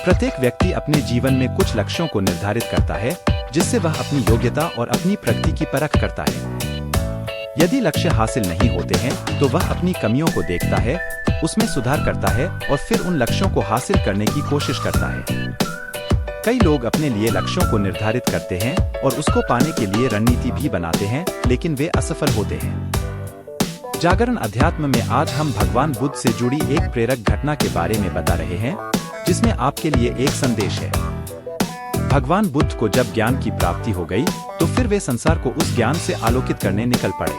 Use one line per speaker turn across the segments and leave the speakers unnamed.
प्रत्येक व्यक्ति अपने जीवन में कुछ लक्ष्यों को निर्धारित करता है, जिससे वह अपनी योग्यता और अपनी प्रगति की परख करता है। यदि लक्ष्य हासिल नहीं होते हैं तो वह अपनी कमियों को देखता है, उसमें सुधार करता है और फिर उन लक्ष्यों को हासिल करने की कोशिश करता है। कई लोग अपने लिए लक्ष्यों को निर्धारित करते हैं और उसको पाने के लिए रणनीति भी बनाते हैं, लेकिन वे असफल होते हैं। जागरण अध्यात्म में आज हम भगवान बुद्ध से जुड़ी एक प्रेरक घटना के बारे में बता रहे हैं, जिसमें आपके लिए एक संदेश है। भगवान बुद्ध को जब ज्ञान की प्राप्ति हो गई तो फिर वे संसार को उस ज्ञान से आलोकित करने निकल पड़े।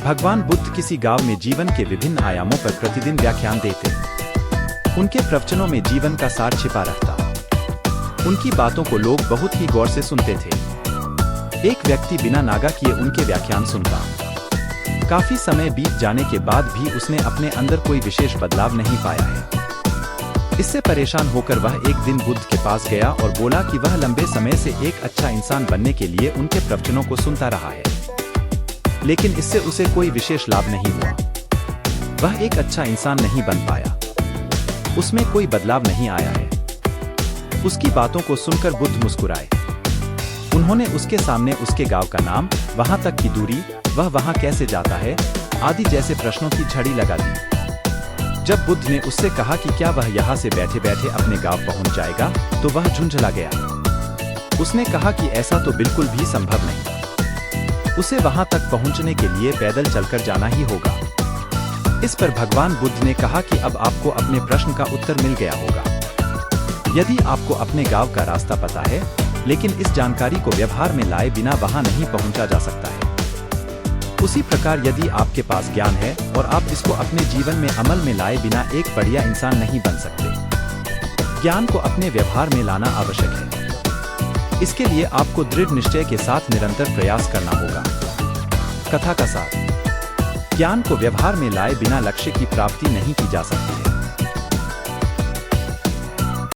भगवान बुद्ध किसी गांव में जीवन के विभिन्न आयामों पर प्रतिदिन व्याख्यान देते। उनके प्रवचनों में जीवन का सार छिपा रहता। उनकी बातों को लोग बहुत ही गौर से सुनते थे। एक व्यक्ति बिना नागा किए उनके व्याख्यान सुनता। काफी समय बीत जाने के बाद भी उसने अपने अंदर कोई विशेष बदलाव नहीं पाया है। इससे परेशान होकर वह एक दिन बुद्ध के पास गया और बोला कि वह लंबे समय से एक अच्छा इंसान बनने के लिए उनके प्रवचनों को सुनता रहा है, लेकिन इससे उसे कोई विशेष लाभ नहीं हुआ। वह एक अच्छा इंसान नहीं बन पाया, उसमें कोई बदलाव नहीं आया है। उसकी बातों को सुनकर बुद्ध मुस्कुराए। उन्होंने उसके सामने उसके गांव का नाम, वहां तक की दूरी, वह वहां कैसे जाता है, आदि जैसे प्रश्नों की झड़ी लगा दी। जब बुद्ध ने उससे कहा कि क्या वह यहाँ से बैठे बैठे अपने गांव पहुंच जाएगा, तो वह झुंझला गया। उसने कहा कि ऐसा तो बिल्कुल भी संभव नहीं, उसे वहां तक पहुंचने के लिए पैदल चलकर जाना ही होगा। इस पर भगवान बुद्ध ने कहा कि अब आपको अपने प्रश्न का उत्तर मिल गया होगा। यदि आपको अपने गांव का रास्ता पता है, लेकिन इस जानकारी को व्यवहार में लाए बिना वहां नहीं पहुंचा जा सकता है। उसी प्रकार यदि आपके पास ज्ञान है और आप इसको अपने जीवन में अमल में लाए बिना एक बढ़िया इंसान नहीं बन सकते। ज्ञान को अपने व्यवहार में लाना आवश्यक है। इसके लिए आपको दृढ़ निश्चय के साथ निरंतर प्रयास करना होगा। कथा का सार: ज्ञान को व्यवहार में लाए बिना लक्ष्य की प्राप्ति नहीं की जा सकती है।